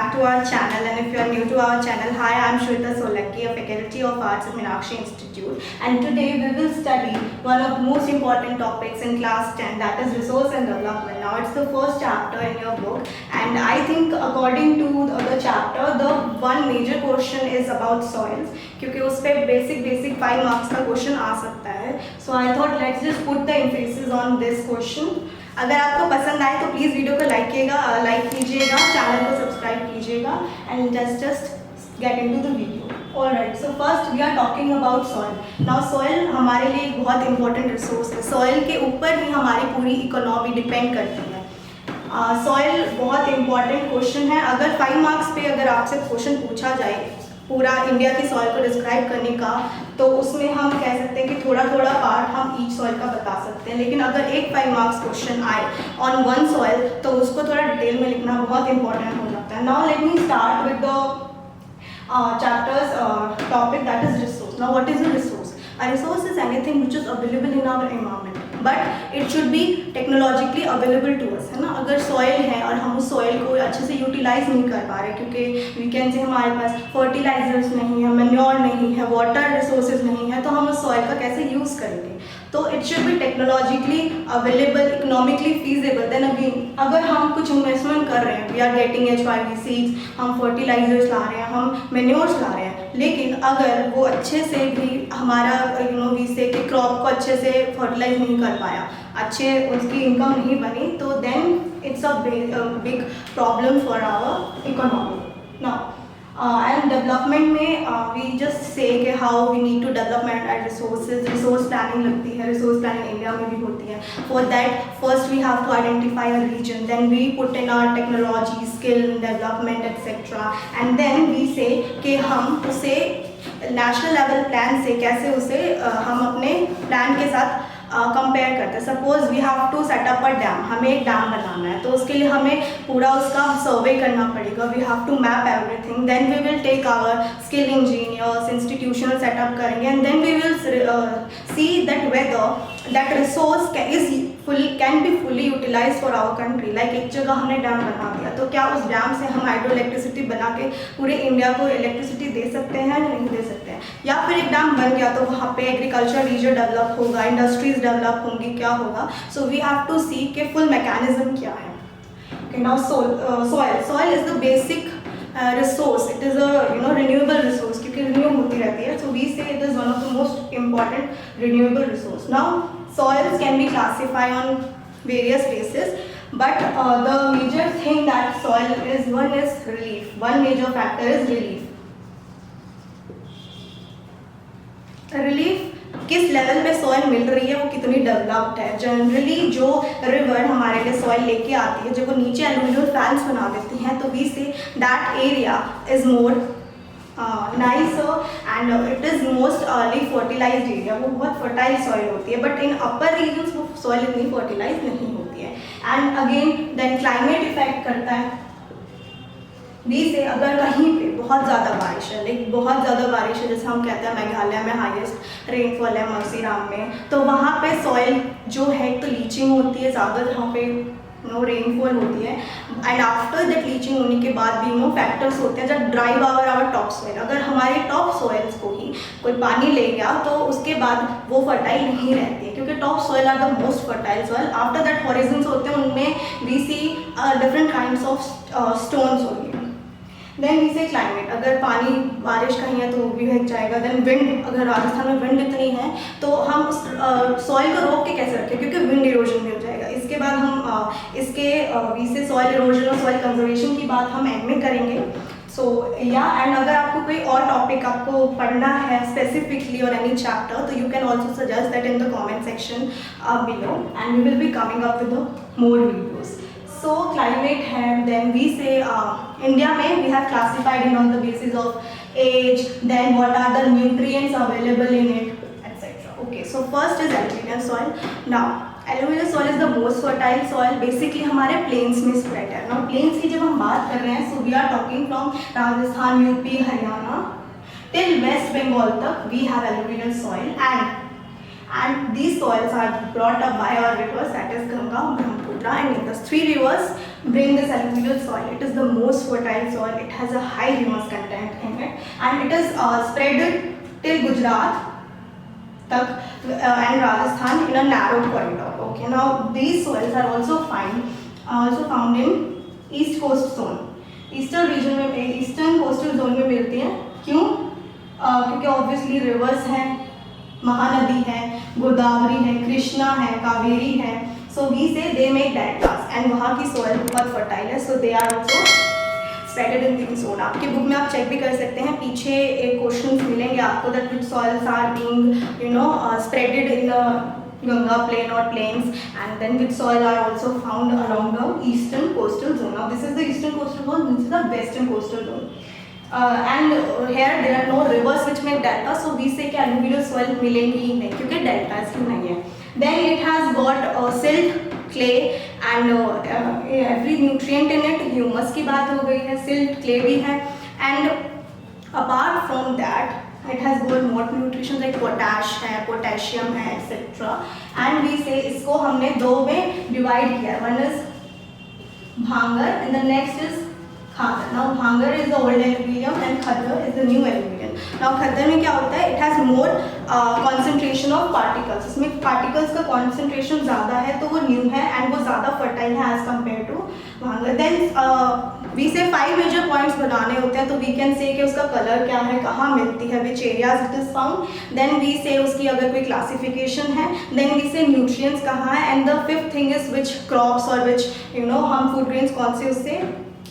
back to our channel, and if you are new to our channel, hi, I'm Shweta Solanki, a faculty of arts at Meenakshi Institute, and today we will study one of the most important topics in class 10, that is resource and development. Now it's the first chapter in your book, and I think according to the chapter, the one major question is about soils, क्योंकि उस पर basic 5 marks का question आ सकता है. So I thought let's just put the emphasis on this question. अगर आपको पसंद आए तो प्लीज़ वीडियो को लाइक कीजिएगा, चैनल को सब्सक्राइब कीजिएगा and just get into the video. Alright, so first we are talking about soil. Now soil हमारे लिए एक बहुत इंपॉर्टेंट रिसोर्स है. सॉइल के ऊपर ही हमारी पूरी इकोनॉमी डिपेंड करती है. सॉइल बहुत इंपॉर्टेंट क्वेश्चन है. अगर 5 मार्क्स पे अगर आपसे क्वेश्चन पूछा जाए पूरा इंडिया की सॉइल को डिस्क्राइब करने का, तो उसमें हम कह सकते हैं कि थोड़ा पार्ट हम ईच सॉइल का बता सकते हैं. लेकिन अगर एक 5 मार्क्स क्वेश्चन आए ऑन वन सॉइल तो उसको थोड़ा डिटेल में लिखना बहुत इंपॉर्टेंट हो जाता है. Now let me start with the chapters topic, that is resource. Now what is the resource? A resource is anything which is available in our environment, but it should be technologically available to us, है ना. अगर soil है और हम उस soil को अच्छे से यूटिलाइज नहीं कर पा रहे क्योंकि वीकेंड से हमारे पास फर्टिलाइजर्स नहीं है, मैन्योर नहीं है, वाटर रिसोर्सेज नहीं है, तो हम उस सॉइल का कैसे यूज़ करेंगे? तो it should be technologically available, economically feasible. Then again अगर हम कुछ इन्वेस्टमेंट कर रहे हैं, we are getting HYV seeds, हम फर्टिलाइजर्स ला रहे हैं, हम मैन्योर्स ला रहे हैं, लेकिन अगर वो अच्छे से भी हमारा वी से कि क्रॉप को अच्छे से फर्टिलाइज नहीं कर पाया, अच्छे उसकी इनकम नहीं बनी, तो then it's a big problem for our economy. Now and development में वी जस्ट से कि how we need to development and resource planning लगती है. रिसोर्स प्लानिंग इंडिया में भी होती है. For that first we have to identify a region, then we put in our technology, skill development etcetera, and then we say कि हम उसे national level plan से कैसे उसे हम अपने प्लान के साथ कंपेयर करते हैं. Suppose we have to set up a dam, हमें एक डैम बनाना है, तो उसके लिए हमें पूरा उसका सर्वे करना पड़ेगा. We have to map everything, then we will take our skill engineers, institutional setup करेंगे, and then we will see that whether that resource can be fully utilise for our country. Like एक जगह हमने dam बना दिया, तो क्या उस dam से हम हाइड्रो इलेक्ट्रिसिटी बना के पूरे इंडिया को इलेक्ट्रिसिटी दे सकते हैं या नहीं दे सकते हैं? या फिर एक डैम बन गया तो वहाँ पे एग्रीकल्चर रीजन डेवलप होगा, इंडस्ट्रीज डेवलप होंगी, क्या होगा? सो वी हैव टू सी के फुल मैकेनिज्म क्या है. Okay, now soil is the basic resource. It is a renewable resource क्योंकि renew होती रहती है. So we say it is one of the most important renewable resource. Now soils can be classified on various bases, but the major thing that soil is relief. One major factor is relief. Relief किस level पे soil मिल रही है, वो कितनी developed है. Generally जो river हमारे लिए सॉइल लेके आती है, जब वो नीचे एलुमिनियम फैंस बना देती हैं, तो we say that area is more nicer and it is most early fertilised area. वो बहुत फर्टाइल सॉइल होती है, बट इन अपर रीजन्स वो सॉइल इतनी फर्टिलाइज नहीं होती है. And again then climate effect करता है. बी से अगर कहीं पे बहुत ज़्यादा बारिश है, लाइक बहुत ज़्यादा बारिश है, जैसे हम कहते हैं मेघालय में हाईएस्ट रेनफॉल है मौसीराम में, तो वहाँ पे सॉइल जो है तो लीचिंग होती है ज़्यादा, जहाँ पे रेनफॉल होती है. एंड आफ्टर दैट लीचिंग होने के बाद भी फैक्टर्स होते हैं जब ड्राइव आवर टॉप सॉइल. अगर हमारे टॉप सॉइल्स को ही कोई पानी ले गया तो उसके बाद वो फर्टाइल नहीं रहती है, क्योंकि top soil are the most fertile soil. After that horizons होते हैं, उनमें we see different kinds of stones होंगे. देन वी से क्लाइमेट, अगर पानी बारिश कहीं है तो वो भी भग जाएगा. देन विंड, अगर राजस्थान में विंड इतनी है तो हम उस सॉइल को रोक के कैसे रखें, क्योंकि विंड इरोजन भी हो जाएगा. इसके बाद हम इसके वी से सॉइल इरोजन और सॉइल कंजर्वेशन की बात हम एंड में करेंगे. सो या एंड अगर आपको कोई और टॉपिक आपको पढ़ना है स्पेसिफिकली और एनी चैप्टर, तो you can also suggest that in the comment section below, and we will be coming up with more videos. So climate है, then we say India में we have classified it on the basis of age, then what are the nutrients available in it, etc. Okay, so first is alluvial soil. Now alluvial soil is the most fertile soil. Basically हमारे plains में spread है. Now plains की जब हम बात कर रहे हैं, so we are talking from Rajasthan, UP, Haryana till West Bengal तक we have alluvial soil, and these soils are brought up by our rivers, that is Ganga, Brahmaputra and Indus. 3 rivers bring this alluvial soil. It is the most fertile soil. It has a high humus content in it, and it is spread till Gujarat and Rajasthan in a narrow corridor. Okay, now these soils are also found in east coast zone, eastern region में, eastern coastal zone में मिलती हैं। क्यों? क्योंकि obviously reverse हैं, महानदी है, गोदावरी है, कृष्णा है, कावेरी है, सो वी से दे मेक डेल्टास एंड वहाँ की सॉइल बहुत फर्टाइल है, so they are also spreaded in this zone. आपकी बुक में आप चेक भी कर सकते हैं, पीछे एक क्वेश्चन मिलेंगे आपको that which soils are being spreaded in Ganga plain or plains, and then which soil are also found along the eastern coastal zone. Now this is the eastern coastal zone, this is the western coastal zone, and here there are no rivers which make delta, so we say कि alluvial soil मिलेंगी ही नहीं क्योंकि delta इसकी नहीं है। Then it has got silt, clay and every nutrient in it, humus की बात हो गई है, silt, clay भी है, and apart from that it has got more nutrition like potash है, potassium है, etc. and we say इसको हमने दो में डिवाइड किया, one is भांगर and the next is Khadar. Now भांगर is the old alluvium and khaddar is the new alluvium. Now खद्दर में क्या होता है, it has more concentration of particles, इसमें particles का concentration ज़्यादा है तो वो new है and वो ज़्यादा fertile है as compared to भांगर। Then we say 5 major points बनाने होते हैं, तो we can say कि उसका कलर क्या है, कहाँ मिलती है, which areas it is found, then we say उसकी अगर कोई classification है, then we say nutrients कहाँ है, and the fifth thing is which crops or which हम food grains कौन से उससे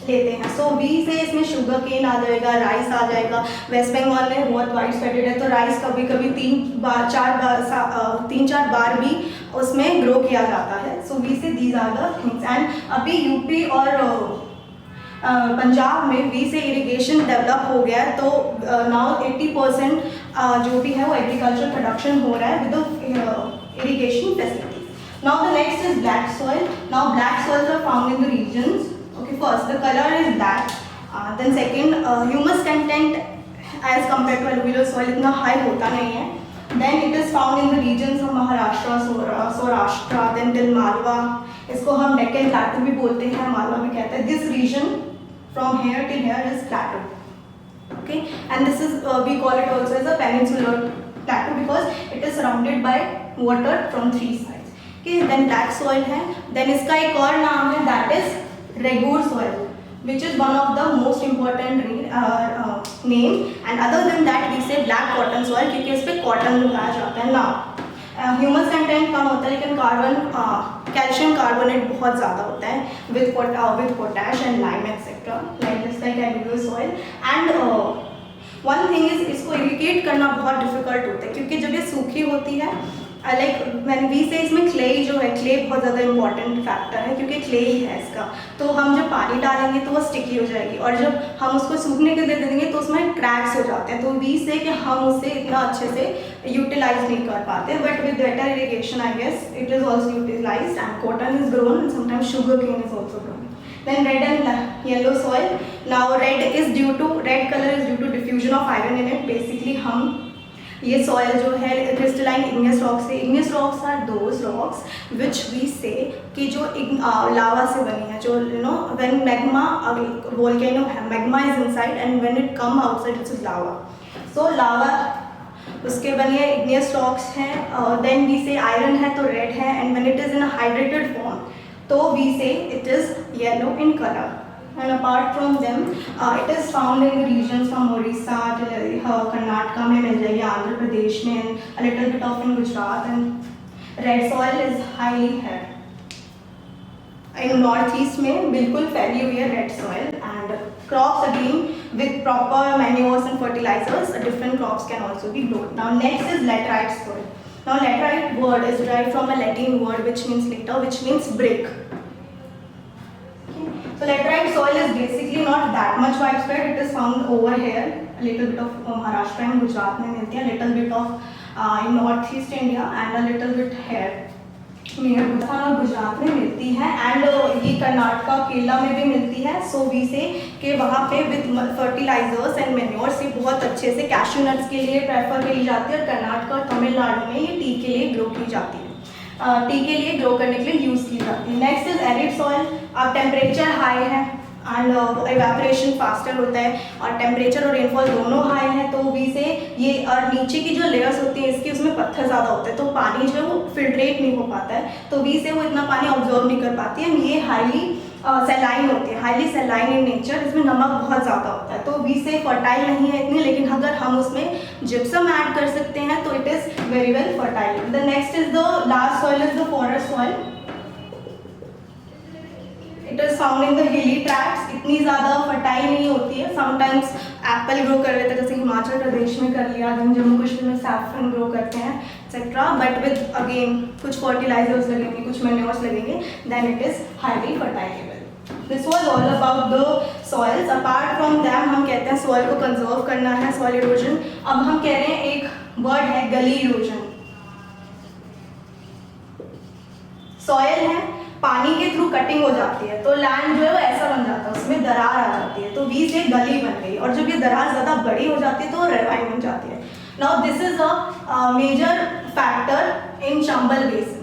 लेते हैं। सो वी से इसमें शुगर केन आ जाएगा, राइस आ जाएगा, वेस्ट बंगाल में बहुत वाइड स्प्रेडेड है तो राइस कभी कभी 3-4 बार भी उसमें ग्रो किया जाता है। So we say these are the things. And अभी यूपी और पंजाब में वी से इरिगेशन डेवलप हो गया है, तो नाउ 80% जो भी है वो एग्रीकल्चर प्रोडक्शन हो रहा है with irrigation facilities. Now the next is black soil. Now black soils are found in the regions. Okay, first the color is black, then second humus content as compared to alluvial soil इतना high होता नहीं है, then it is found in the regions of Maharashtra, Saurashtra, then till Malwa, इसको हम Deccan Plateau भी बोलते हैं, Malwa भी कहते हैं। This region from here till here is plateau, okay, and this is we call it also as a peninsular plateau because it is surrounded by water from 3 sides, okay। Then black soil है, then इसका एक और नाम है that is Regur soil, which is one of the most important name, and other than that we say black cotton soil क्योंकि इस पे cotton उगाया जाता है। ना ह्यूमस कंटेंट कम होता है लेकिन कैल्शियम कार्बोनेट बहुत ज़्यादा होता है with potash and lime etc. like just like alluvial soil। and one thing is इसको इरिगेट करना बहुत डिफिकल्ट होता है क्योंकि जब ये सूखी होती है लाइक मैंने वी से इसमें क्ले जो है, क्ले बहुत ज़्यादा इंपॉर्टेंट फैक्टर है क्योंकि क्ले ही है इसका, तो हम जब पानी डालेंगे तो वो स्टिकी हो जाएगी और जब हम उसको सूखने के दे देंगे तो उसमें क्रैक्स हो जाते हैं, तो वी से कि हम उसे इतना अच्छे से यूटिलाइज नहीं कर पाते। But with better irrigation I guess it is also utilize and cotton is grown and sometimes sugar cane is also grown. Then red and yellow soil. Now red color is due to diffusion of iron in it. Basically हम ये soil जो है crystalline igneous rocks से, igneous rocks are those rocks which we say कि जो lava से बनी है, जो व्हेन मैग्मा वोल्केनो है, magma is inside and when it come outside it's lava, so lava उसके बनी है, इग्नियस रॉक्स हैं। देन वी से आयरन है तो रेड है, and when it is in hydrated form तो we say it is yellow in colour. And apart from them, it is found in the regions from Orissa to Karnataka में मिल जाएगी, आंध्र प्रदेश में, a little bit of in Gujarat, and red soil is highly here. In north east में बिल्कुल फैली हुई है red soil, and crops again with proper manures and fertilizers, different crops can also be grown. Now next is laterite soil. Now laterite word is derived from a Latin word which means later, which means brick. So laterite soil is basically not that much widespread. It is found over here, a little bit of Maharashtra and Gujarat में मिलती है, a little bit of in northeast India and a little bit here near Rajasthan और गुजरात में मिलती है, and ये कर्नाटका केरला में भी मिलती है। So we say कि वहाँ पे with fertilizers and manures ये बहुत अच्छे से कैश्यू नट्स के लिए प्रेफर की जाती है, और कर्नाटका और तमिलनाडु में ये टी के लिए ग्रो की जाती है। टी के लिए ग्रो करने के लिए यूज़ की जाती है। Next is arid soil. अब टेम्परेचर हाई है एंड इवेपोरेशन फास्टर होता है और टेम्परेचर और रेनफॉल दोनों हाई है, तो वी से ये और नीचे की जो लेयर्स होती है इसकी उसमें पत्थर ज़्यादा होते हैं, तो पानी जो है वो फिल्ट्रेट नहीं हो पाता है, तो वी से वो इतना पानी ऑब्जॉर्व नहीं कर पाती है। ये हाईली सेलाइन होती है, हाईली सेलाइन इन नेचर, इसमें नमक बहुत ज़्यादा होता है, तो वी से फर्टाइल नहीं है इतनी, लेकिन अगर हम उसमें जिप्सम ऐड कर सकते हैं तो it is very well fertile. The next is the last soil is the forest soil. It is found in the hilly tracts, इतनी ज़्यादा फर्टाइल नहीं होती है। समटाइम्स एप्पल ग्रो कर लेते हैं, जैसे हिमाचल प्रदेश में कर लिया, जम्मू कश्मीर में सैफरन ग्रो करते हैं एक्सेट्रा, बट विद अगेन कुछ फर्टिलाइजर्स लगेंगे, कुछ मैन्योर्स लगेंगे, then it is highly fertilable. This was all about the soils. Apart from them हम कहते हैं सॉइल को कंजर्व करना है, सॉइल इरोजन। अब हम कह रहे हैं एक वर्ड है गली इरोजन। सॉइल है, पानी के थ्रू कटिंग हो जाती है तो लैंड जो है वो ऐसा बन जाता है, उसमें दरार आ जाती है, तो वी से गली बन गई, और जब ये दरार ज़्यादा बड़ी हो जाती है तो रेवाइन बन जाती है। Now this is a major factor in Chambal basin.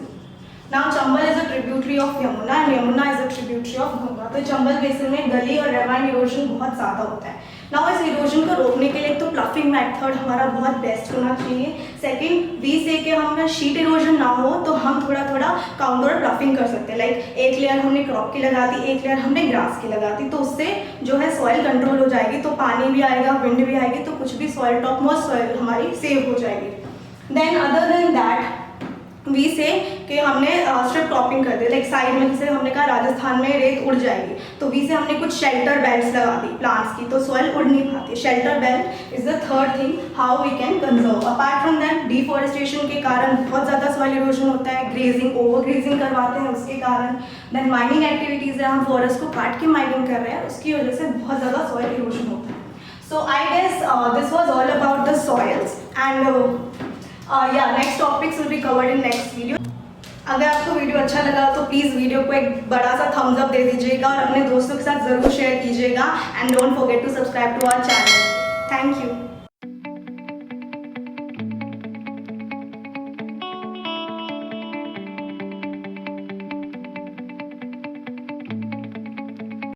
Now Chambal is a tributary of Yamuna and Yamuna is a tributary of Ganga, तो चंबल बेसिन में गली और रेवाइन इरोजन बहुत ज़्यादा होता है। नाउ इस इरोजन को रोकने के लिए तो प्लफिंग मेथड हमारा बहुत बेस्ट होना चाहिए। सेकंड, वी से कि हमें शीट इरोजन ना हो तो हम थोड़ा थोड़ा काउंटर और प्लफिंग कर सकते हैं, लाइक एक लेयर हमने क्रॉप की लगा दी, एक लेयर हमने ग्रास की लगा दी, तो उससे जो है सॉइल कंट्रोल हो जाएगी, तो पानी भी आएगा, विंड भी आएगी, तो कुछ भी सॉइल टॉप मोस्ट सॉइल हमारी सेव हो जाएगी। Then other than that we say कि हमने स्ट्रिप क्रॉपिंग कर दी, लाइक साइड में, जैसे हमने कहा राजस्थान में रेत उड़ जाएगी, तो वी से हमने कुछ शेल्टर बेल्ट्स लगा दी प्लांट्स की, तो सॉइल उड़ नहीं पाती। Shelter belt is the third thing how we can conserve. Apart from that deforestation के कारण बहुत ज़्यादा सॉइल इरोजन होता है, ग्रेजिंग ओवर ग्रेजिंग करवाते हैं उसके कारण, देन माइनिंग एक्टिविटीज़ है, हम फॉरेस्ट को काट के माइनिंग कर रहे हैं, उसकी वजह से बहुत ज़्यादा सॉइल इरोजन होता है। So I guess this was all about the soils and next topics will be covered in next video. अगर आपको वीडियो अच्छा लगा तो प्लीज़ वीडियो को एक बड़ा सा थम्स अप दे दीजिएगा और अपने दोस्तों के साथ ज़रूर शेयर कीजिएगा and don't forget to subscribe to our channel. Thank you.